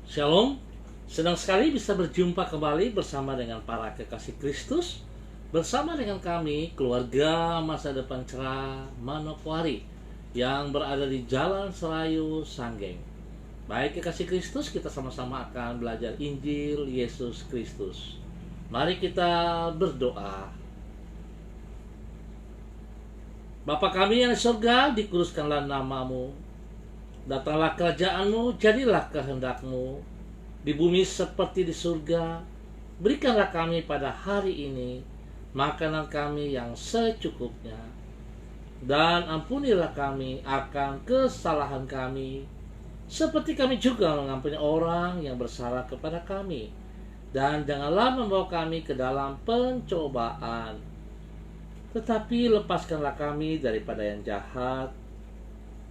Shalom, senang sekali bisa berjumpa kembali bersama dengan para kekasih Kristus, bersama dengan kami, keluarga masa depan cerah Manokwari yang berada di Jalan Serayu, Sanggeng. Baik kekasih Kristus, kita sama-sama akan belajar Injil Yesus Kristus. Mari kita berdoa. Bapa kami yang di surga, dikuduskanlah namamu. Datanglah kerajaan-Mu, jadilah kehendak-Mu di bumi seperti di surga. Berikanlah kami pada hari ini makanan kami yang secukupnya, dan ampunilah kami akan kesalahan kami, seperti kami juga mengampuni orang yang bersalah kepada kami. Dan janganlah membawa kami ke dalam pencobaan, tetapi lepaskanlah kami daripada yang jahat.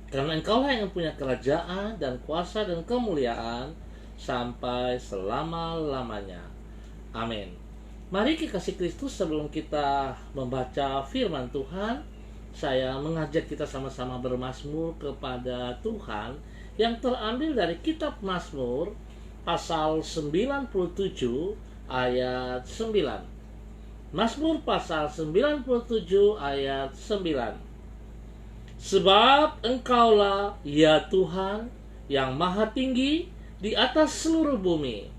Karena Engkaulah yang punya kerajaan dan kuasa dan kemuliaan sampai selama-lamanya. Amin. Mari kekasih Kristus, sebelum kita membaca firman Tuhan, saya mengajak kita sama-sama bermazmur kepada Tuhan yang terambil dari kitab Mazmur pasal 97 ayat 9. Mazmur pasal 97 ayat 9. Sebab Engkaulah, ya Tuhan, yang maha tinggi di atas seluruh bumi.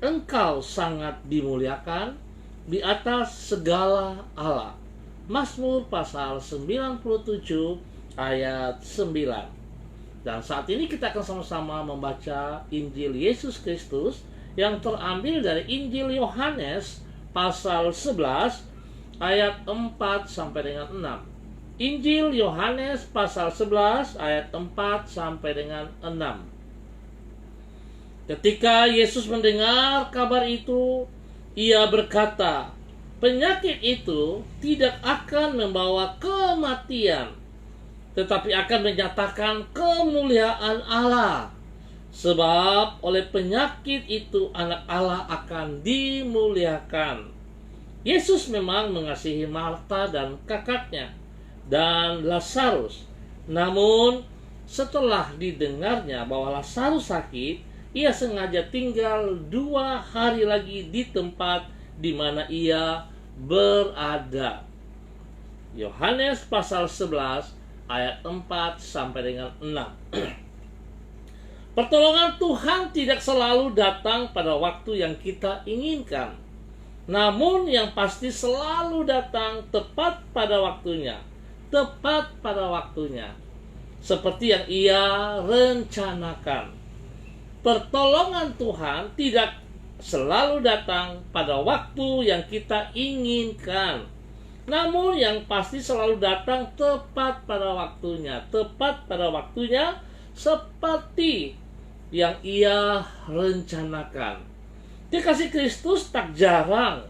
Engkau sangat dimuliakan di atas segala Allah. Mazmur pasal 97 ayat 9. Dan saat ini kita akan sama-sama membaca Injil Yesus Kristus yang terambil dari Injil Yohanes pasal 11 ayat 4 sampai dengan 6. Injil Yohanes pasal 11 ayat 4 sampai dengan 6. Ketika Yesus mendengar kabar itu, ia berkata, penyakit itu tidak akan membawa kematian, tetapi akan menyatakan kemuliaan Allah. Sebab oleh penyakit itu anak Allah akan dimuliakan. Yesus memang mengasihi Marta dan kakaknya dan Lazarus. Namun setelah didengarnya bahwa Lazarus sakit, ia sengaja tinggal 2 hari lagi di tempat di mana ia berada. Yohanes pasal 11 ayat 4 sampai dengan 6. Pertolongan Tuhan tidak selalu datang pada waktu yang kita inginkan, namun yang pasti selalu datang tepat pada waktunya. Tepat pada waktunya, seperti yang ia rencanakan. Pertolongan Tuhan tidak selalu datang pada waktu yang kita inginkan, namun yang pasti selalu datang tepat pada waktunya. Tepat pada waktunya seperti yang ia rencanakan. Dikasih Kristus, tak jarang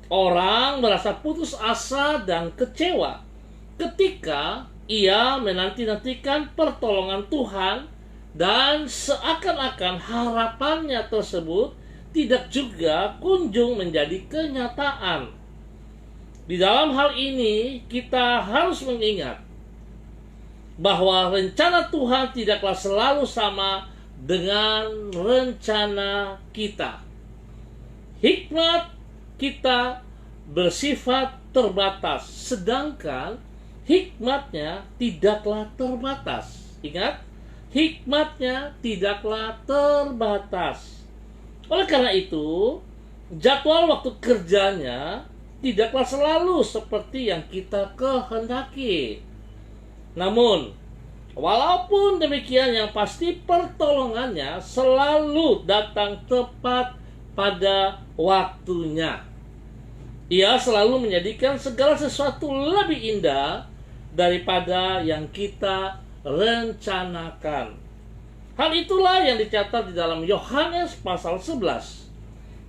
orang merasa putus asa dan kecewa ketika ia menanti-nantikan pertolongan Tuhan, dan seakan-akan harapannya tersebut tidak juga kunjung menjadi kenyataan. Di dalam hal ini kita harus mengingat bahwa rencana Tuhan tidaklah selalu sama dengan rencana kita. Hikmat kita bersifat terbatas, sedangkan hikmatnya tidaklah terbatas. Ingat, hikmatnya tidaklah terbatas. Oleh karena itu, jadwal waktu kerjanya tidaklah selalu seperti yang kita kehendaki. Namun, walaupun demikian, yang pasti pertolongannya selalu datang tepat pada waktunya. Ia selalu menjadikan segala sesuatu lebih indah daripada yang kita rencanakan. Hal itulah yang dicatat di dalam Yohanes pasal 11.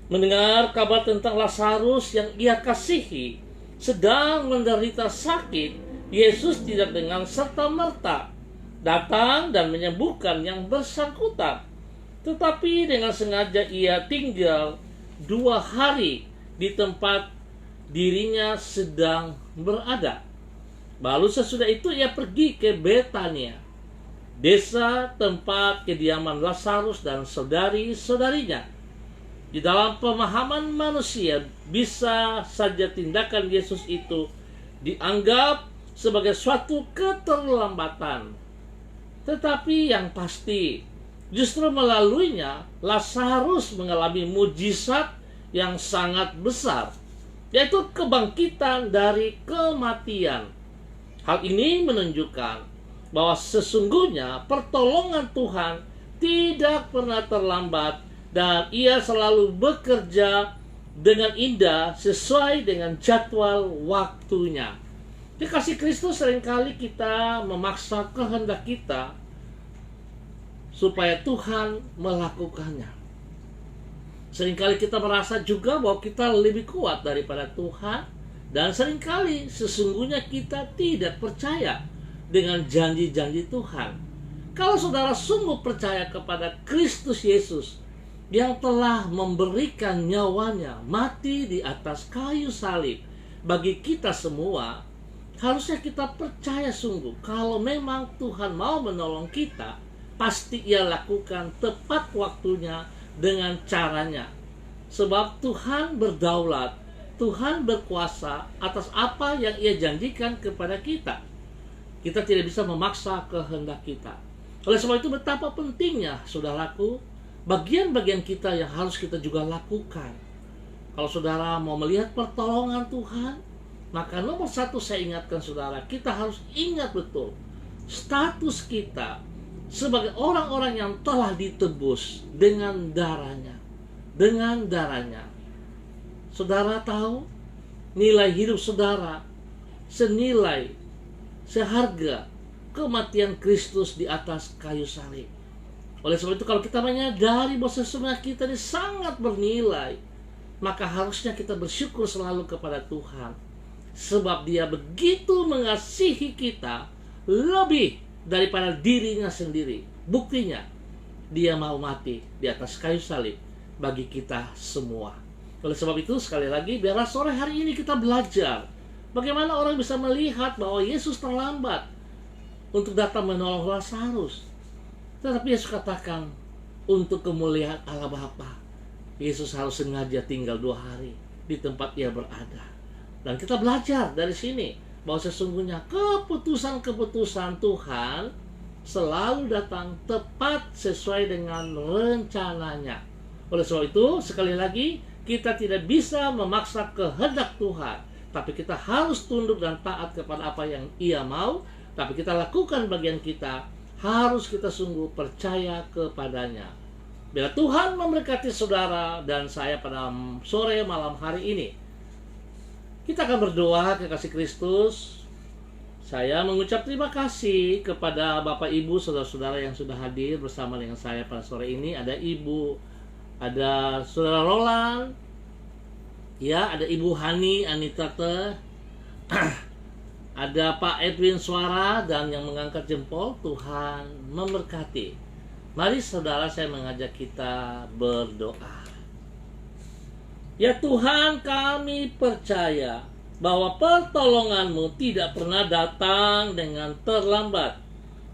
Mendengar kabar tentang Lazarus yang ia kasihi sedang menderita sakit, Yesus tidak dengan serta-merta datang dan menyembuhkan yang bersangkutan, tetapi dengan sengaja ia tinggal 2 hari di tempat dirinya sedang berada. Lalu sesudah itu ia pergi ke Betania, desa tempat kediaman Lazarus dan saudari-saudarinya. Di dalam pemahaman manusia, bisa saja tindakan Yesus itu dianggap sebagai suatu keterlambatan. Tetapi yang pasti, justru melaluinya Lazarus mengalami mujizat yang sangat besar, yaitu kebangkitan dari kematian. Hal ini menunjukkan bahwa sesungguhnya pertolongan Tuhan tidak pernah terlambat dan Ia selalu bekerja dengan indah sesuai dengan jadwal waktunya. Dikasih Kristus, seringkali kita memaksa kehendak kita supaya Tuhan melakukannya. Seringkali kita merasa juga bahwa kita lebih kuat daripada Tuhan, dan seringkali sesungguhnya kita tidak percaya dengan janji-janji Tuhan. Kalau saudara sungguh percaya kepada Kristus Yesus yang telah memberikan nyawanya mati di atas kayu salib bagi kita semua, harusnya kita percaya sungguh kalau memang Tuhan mau menolong kita, pasti Ia lakukan tepat waktunya dengan caranya. Sebab Tuhan berdaulat, Tuhan berkuasa atas apa yang Ia janjikan kepada kita. Kita tidak bisa memaksa kehendak kita. Oleh sebab itu betapa pentingnya, saudaraku, bagian-bagian kita yang harus kita juga lakukan. Kalau saudara mau melihat pertolongan Tuhan, maka nomor satu saya ingatkan saudara, kita harus ingat betul status kita sebagai orang-orang yang telah ditebus dengan darahnya. Dengan darahnya. Saudara tahu nilai hidup saudara senilai, seharga kematian Kristus di atas kayu salib. Oleh sebab itu kalau kita menyadari bahwa sesungguhnya kita ini sangat bernilai, maka harusnya kita bersyukur selalu kepada Tuhan. Sebab Dia begitu mengasihi kita lebih daripada dirinya sendiri. Buktinya, Dia mau mati di atas kayu salib bagi kita semua. Oleh sebab itu sekali lagi, biarlah sore hari ini kita belajar bagaimana orang bisa melihat bahwa Yesus terlambat untuk datang menolong Lazarus. Tetapi Yesus katakan, untuk kemuliaan Allah Bapa, Yesus harus sengaja tinggal 2 hari di tempat Ia berada. Dan kita belajar dari sini bahwa sesungguhnya keputusan-keputusan Tuhan selalu datang tepat sesuai dengan rencananya. Oleh sebab itu, sekali lagi, kita tidak bisa memaksa kehendak Tuhan, tapi kita harus tunduk dan taat kepada apa yang Ia mau. Tapi kita lakukan bagian kita, harus kita sungguh percaya kepadanya. Bila Tuhan memberkati saudara dan saya pada sore malam hari ini, kita akan berdoa kekasih Kristus. Saya mengucap terima kasih kepada Bapak Ibu, saudara-saudara yang sudah hadir bersama dengan saya pada sore ini. Ada Ibu, ada Saudara Roland, ya, ada Ibu Hani Anita, ada Pak Edwin Suara dan yang mengangkat jempol. Tuhan memberkati. Mari saudara, saya mengajak kita berdoa. Ya Tuhan, kami percaya bahwa pertolongan-Mu tidak pernah datang dengan terlambat,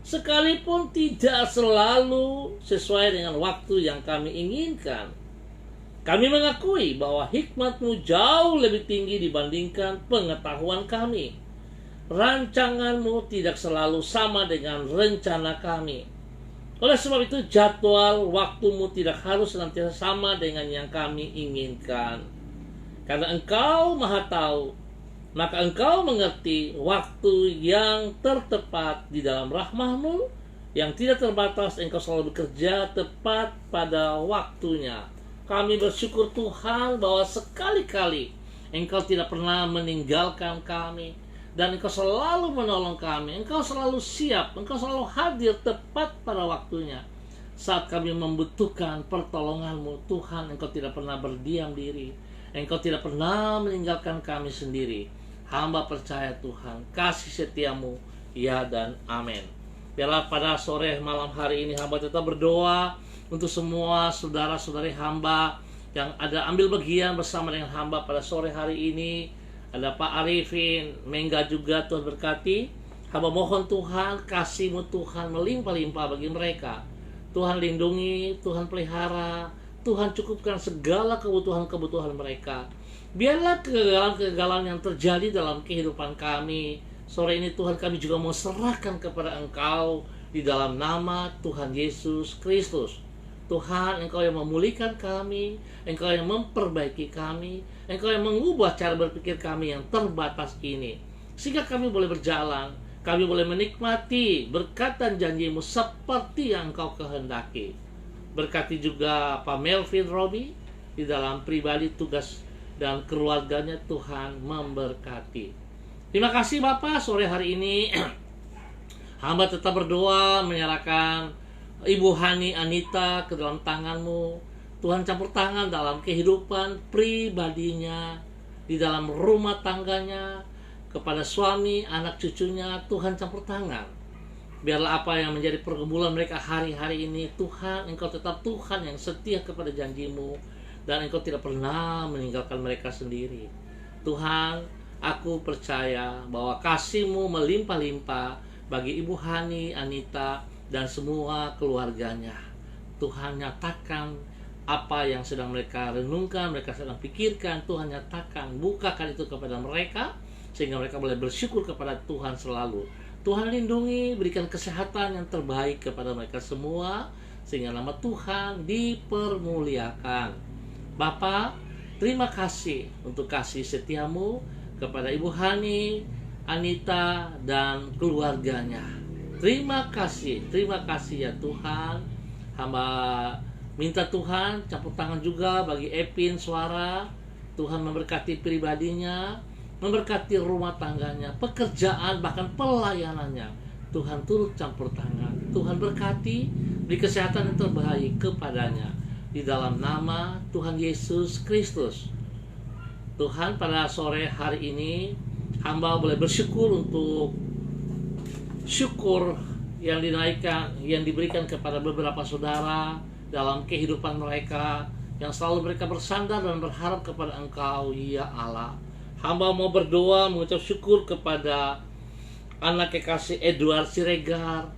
sekalipun tidak selalu sesuai dengan waktu yang kami inginkan. Kami mengakui bahwa hikmat-Mu jauh lebih tinggi dibandingkan pengetahuan kami. Rancangan-Mu tidak selalu sama dengan rencana kami. Oleh sebab itu, jadwal waktu-Mu tidak harus senantiasa sama dengan yang kami inginkan. Karena Engkau Maha Tahu, maka Engkau mengerti waktu yang tertepat di dalam rahmat-Mu yang tidak terbatas. Engkau selalu bekerja tepat pada waktunya. Kami bersyukur Tuhan bahwa sekali-kali Engkau tidak pernah meninggalkan kami, dan Engkau selalu menolong kami. Engkau selalu siap, Engkau selalu hadir tepat pada waktunya. Saat kami membutuhkan pertolongan-Mu, Tuhan, Engkau tidak pernah berdiam diri. Engkau tidak pernah meninggalkan kami sendiri. Hamba percaya Tuhan, kasih setia-Mu, ya dan amin. Biarlah pada sore malam hari ini hamba tetap berdoa untuk semua saudara-saudari hamba yang ada ambil bagian bersama dengan hamba pada sore hari ini. Ada Pak Arifin, Mengga juga, Tuhan berkati. Hamba mohon Tuhan, kasih-Mu Tuhan melimpah-limpah bagi mereka. Tuhan lindungi, Tuhan pelihara, Tuhan cukupkan segala kebutuhan-kebutuhan mereka. Biarlah kegagalan-kegagalan yang terjadi dalam kehidupan kami, sore ini Tuhan, kami juga mau serahkan kepada Engkau di dalam nama Tuhan Yesus Kristus. Tuhan, Engkau yang memulihkan kami, Engkau yang memperbaiki kami, Engkau yang mengubah cara berpikir kami yang terbatas ini, sehingga kami boleh berjalan, kami boleh menikmati berkat dan janji-Mu seperti yang Engkau kehendaki. Berkati juga Pak Melvin Robi di dalam pribadi, tugas, dan keluarganya. Tuhan memberkati. Terima kasih Bapak, sore hari ini hamba tetap berdoa menyerahkan Ibu Hani Anita ke dalam tangan-Mu. Tuhan campur tangan dalam kehidupan pribadinya, di dalam rumah tangganya, kepada suami, anak cucunya. Tuhan campur tangan. Biarlah apa yang menjadi pergumulan mereka hari-hari ini, Tuhan, Engkau tetap Tuhan yang setia kepada janji-Mu, dan Engkau tidak pernah meninggalkan mereka sendiri. Tuhan, aku percaya bahwa kasih-Mu melimpah-limpah bagi Ibu Hani Anita dan semua keluarganya. Tuhan, nyatakan apa yang sedang mereka renungkan, mereka sedang pikirkan. Tuhan, nyatakan, bukakan itu kepada mereka, sehingga mereka boleh bersyukur kepada Tuhan selalu. Tuhan lindungi, berikan kesehatan yang terbaik kepada mereka semua, sehingga nama Tuhan dipermuliakan. Bapa, terima kasih untuk kasih setia-Mu kepada Ibu Hani Anita dan keluarganya. Terima kasih ya Tuhan. Hamba minta Tuhan campur tangan juga bagi Epin Suara. Tuhan memberkati pribadinya, memberkati rumah tangganya, pekerjaan, bahkan pelayanannya. Tuhan turut campur tangan. Tuhan berkati, beri kesehatan yang terbaik kepadanya, di dalam nama Tuhan Yesus Kristus. Tuhan, pada sore hari ini hamba boleh bersyukur untuk syukur yang dinaikkan, yang diberikan kepada beberapa saudara dalam kehidupan mereka, yang selalu mereka bersandar dan berharap kepada Engkau, ya Allah. Hamba mau berdoa mengucap syukur kepada anak kekasih Edward Siregar,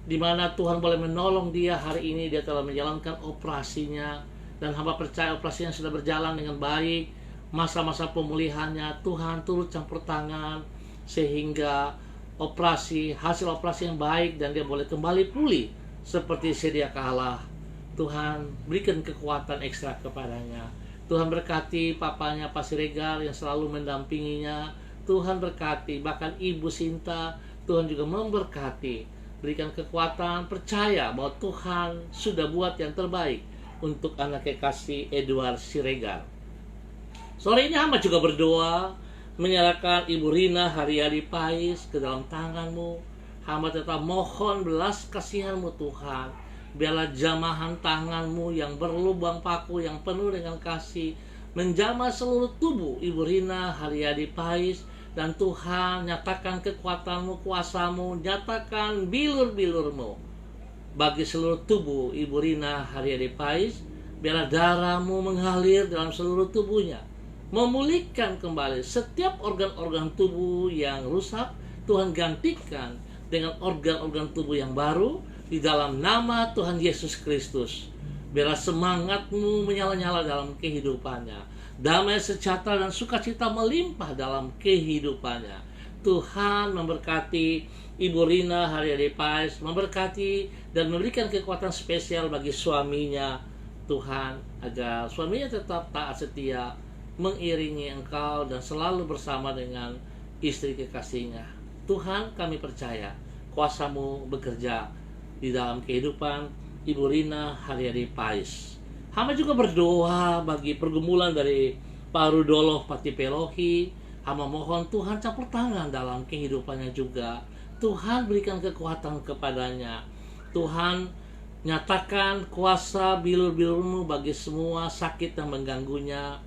di mana Tuhan boleh menolong dia hari ini. Dia telah menjalankan operasinya, dan hamba percaya operasinya sudah berjalan dengan baik. Masa-masa pemulihannya, Tuhan turut campur tangan sehingga hasil operasi yang baik, dan dia boleh kembali pulih seperti sedia kala. Tuhan berikan kekuatan ekstra kepadanya. Tuhan berkati papanya Pak Siregar yang selalu mendampinginya. Tuhan berkati bahkan Ibu Sinta. Tuhan juga memberkati, berikan kekuatan, percaya bahwa Tuhan sudah buat yang terbaik untuk anak kekasih Edward Siregar. Sore ini hamba juga berdoa menyerahkan Ibu Rina Haryadi Pais ke dalam tangan-Mu. Hamba tetap mohon belas kasihan-Mu Tuhan. Biarlah jamahan tangan-Mu yang berlubang paku, yang penuh dengan kasih, menjamah seluruh tubuh Ibu Rina Haryadi Pais. Dan Tuhan, nyatakan kekuatan-Mu, kuasa-Mu, nyatakan bilur-bilur-Mu bagi seluruh tubuh Ibu Rina Haryadi Pais. Biarlah darah-Mu mengalir dalam seluruh tubuhnya, memulihkan kembali setiap organ-organ tubuh yang rusak. Tuhan gantikan dengan organ-organ tubuh yang baru di dalam nama Tuhan Yesus Kristus. Biarlah semangat-Mu menyala-nyala dalam kehidupannya, damai, sejahtera, dan sukacita melimpah dalam kehidupannya. Tuhan memberkati Ibu Rina Haryadi Pais, memberkati dan memberikan kekuatan spesial bagi suaminya. Tuhan, agar suaminya tetap taat setia, mengiringi Engkau, dan selalu bersama dengan istri kekasihnya. Tuhan, kami percaya kuasa-Mu bekerja di dalam kehidupan Ibu Rina Haryadi Pais. Hamba juga berdoa bagi pergumulan dari Pak Rudolf Patipelohi. Hamba mohon Tuhan campur tangan dalam kehidupannya juga. Tuhan berikan kekuatan kepadanya. Tuhan nyatakan kuasa bilur-bilur-Mu bagi semua sakit yang mengganggunya.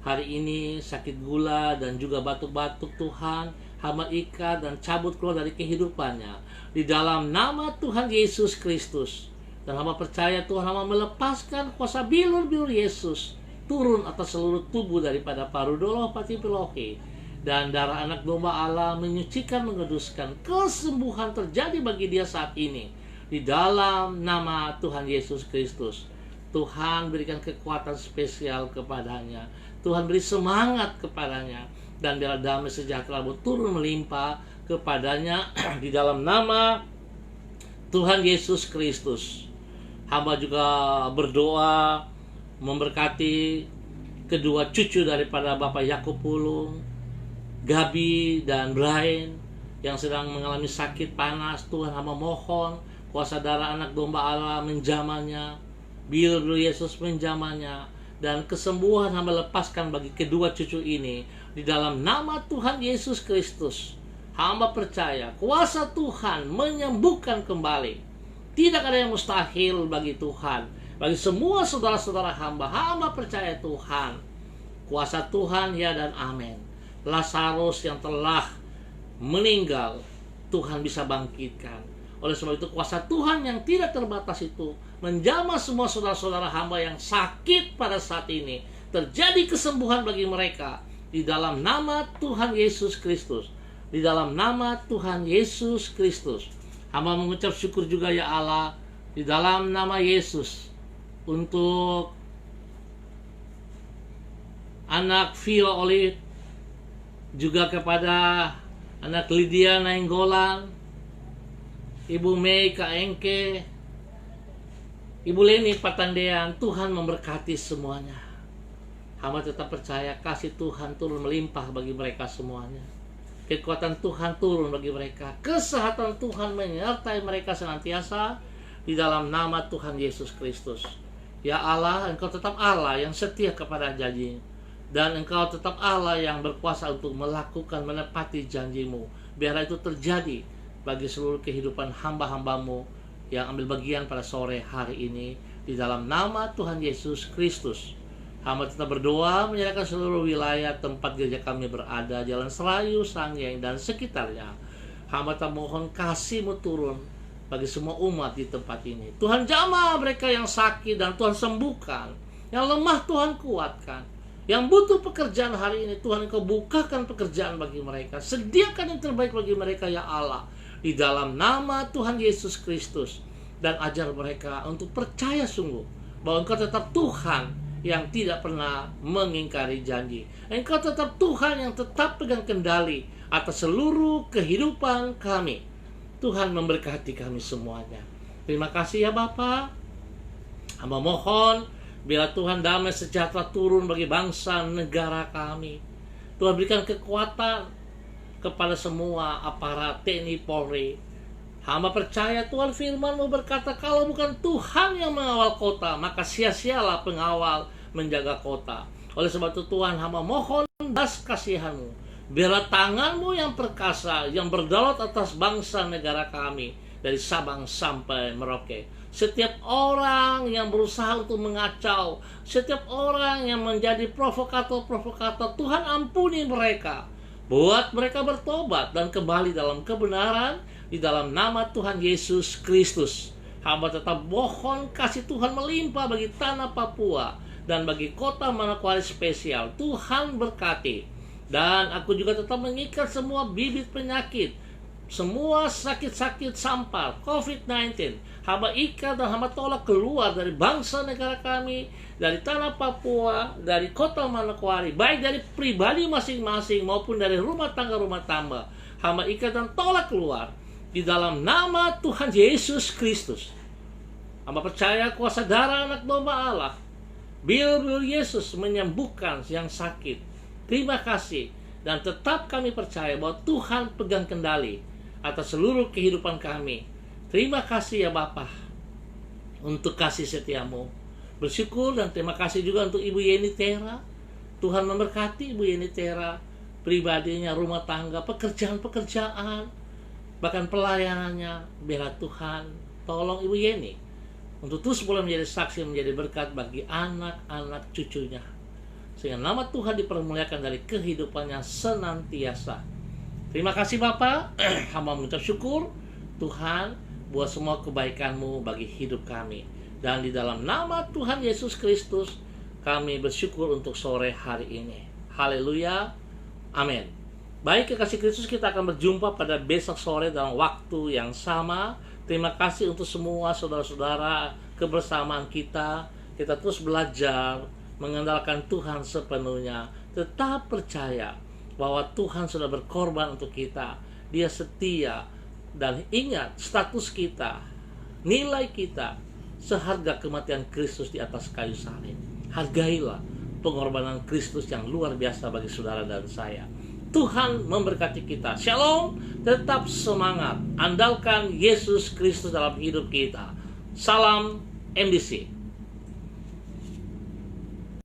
Hari ini sakit gula dan juga batuk-batuk, Tuhan, hamba ikat dan cabut keluar dari kehidupannya di dalam nama Tuhan Yesus Kristus. Dan hamba percaya Tuhan, hamba melepaskan kuasa bilur-bilur Yesus turun atas seluruh tubuh daripada Pak Rudolf Patipelohi, dan darah anak domba Allah menyucikan, menguduskan. Kesembuhan terjadi bagi dia saat ini di dalam nama Tuhan Yesus Kristus. Tuhan berikan kekuatan spesial kepadanya, Tuhan beri semangat kepadanya, dan biar damai sejahtera turun melimpah kepadanya di dalam nama Tuhan Yesus Kristus. Hamba juga berdoa memberkati kedua cucu daripada Bapak Yakub Pulung, Gabi dan Brian, yang sedang mengalami sakit panas. Tuhan, hamba mohon kuasa darah anak domba Allah menjamahnya, Bill Yesus menjamahnya, dan kesembuhan hamba lepaskan bagi kedua cucu ini di dalam nama Tuhan Yesus Kristus. Hamba percaya kuasa Tuhan menyembuhkan kembali. Tidak ada yang mustahil bagi Tuhan. Bagi semua saudara-saudara hamba percaya Tuhan. Kuasa Tuhan ya dan amin. Lazarus yang telah meninggal, Tuhan bisa bangkitkan. Oleh sebab itu kuasa Tuhan yang tidak terbatas itu menjamah semua saudara-saudara hamba yang sakit pada saat ini. Terjadi kesembuhan bagi mereka di dalam nama Tuhan Yesus Kristus. Di dalam nama Tuhan Yesus Kristus. Hamba mengucap syukur juga ya Allah, di dalam nama Yesus, untuk anak Violet, juga kepada anak Lydia Nainggolan, Ibu Mei Kaengke, Ibu Leni Patandean. Tuhan memberkati semuanya. Hamba tetap percaya kasih Tuhan turun melimpah bagi mereka semuanya. Kekuatan Tuhan turun bagi mereka. Kesehatan Tuhan menyertai mereka senantiasa di dalam nama Tuhan Yesus Kristus. Ya Allah, Engkau tetap Allah yang setia kepada janji, dan Engkau tetap Allah yang berkuasa untuk melakukan, menepati janji-Mu. Biarlah itu terjadi bagi seluruh kehidupan hamba-hamba-Mu yang ambil bagian pada sore hari ini di dalam nama Tuhan Yesus Kristus. Hamba tetap berdoa menyerahkan seluruh wilayah tempat gereja kami berada, Jalan Serayu, Sangyeng, dan sekitarnya. Hamba tetap mohon kasih-Mu turun bagi semua umat di tempat ini. Tuhan jamah mereka yang sakit dan Tuhan sembuhkan. Yang lemah Tuhan kuatkan. Yang butuh pekerjaan hari ini, Tuhan Engkau bukakan pekerjaan bagi mereka. Sediakan yang terbaik bagi mereka ya Allah, di dalam nama Tuhan Yesus Kristus. Dan ajar mereka untuk percaya sungguh bahwa Engkau tetap Tuhan yang tidak pernah mengingkari janji. Engkau tetap Tuhan yang tetap pegang kendali atas seluruh kehidupan kami. Tuhan memberkati kami semuanya. Terima kasih ya Bapa. Hamba mohon bila Tuhan damai sejahtera turun bagi bangsa negara kami. Tuhan berikan kekuatan kepada semua aparat TNI Polri. Hamba percaya Tuhan firman-Mu berkata, kalau bukan Tuhan yang mengawal kota, maka sia-sialah pengawal menjaga kota. Oleh sebab itu Tuhan, hamba mohon belas kasihan-Mu. Biarlah tangan-Mu yang perkasa, yang berdaulat atas bangsa negara kami, dari Sabang sampai Merauke. Setiap orang yang berusaha untuk mengacau, setiap orang yang menjadi provokator-provokator, Tuhan ampuni mereka. Buat mereka bertobat dan kembali dalam kebenaran, di dalam nama Tuhan Yesus Kristus. Hamba tetap mohon kasih Tuhan melimpah bagi tanah Papua dan bagi kota Manokwari spesial. Tuhan berkati. Dan aku juga tetap mengikat semua bibit penyakit, semua sakit-sakit sampar COVID-19. Hamba ikat dan hamba tolak keluar dari bangsa negara kami, dari tanah Papua, dari kota Manokwari, baik dari pribadi masing-masing maupun dari rumah tangga. Hamba ikat dan tolak keluar di dalam nama Tuhan Yesus Kristus. Hamba percaya kuasa darah anak domba Allah, Bill Yesus menyembuhkan yang sakit. Terima kasih. Dan tetap kami percaya bahwa Tuhan pegang kendali atas seluruh kehidupan kami. Terima kasih ya Bapa untuk kasih setia-Mu. Bersyukur dan terima kasih juga untuk Ibu Yeni Tera. Tuhan memberkati Ibu Yeni Tera, pribadinya, rumah tangga, pekerjaan-pekerjaan, bahkan pelayanannya. Biarlah Tuhan tolong Ibu Yeni untuk terus boleh menjadi saksi, menjadi berkat bagi anak-anak cucunya, sehingga nama Tuhan dipermuliakan dari kehidupannya senantiasa. Terima kasih Bapa. Hamba mengucap syukur Tuhan buat semua kebaikan-Mu bagi hidup kami. Dan di dalam nama Tuhan Yesus Kristus kami bersyukur untuk sore hari ini. Haleluya. Amin. Baik kekasih Kristus, kita akan berjumpa pada besok sore dalam waktu yang sama. Terima kasih untuk semua saudara-saudara kebersamaan kita. Kita terus belajar mengandalkan Tuhan sepenuhnya. Tetap percaya bahwa Tuhan sudah berkorban untuk kita. Dia setia. Dan ingat, status kita, nilai kita seharga kematian Kristus di atas kayu salib. Hargailah pengorbanan Kristus yang luar biasa bagi saudara dan saya. Tuhan memberkati kita. Shalom, tetap semangat. Andalkan Yesus Kristus dalam hidup kita. Salam MDC.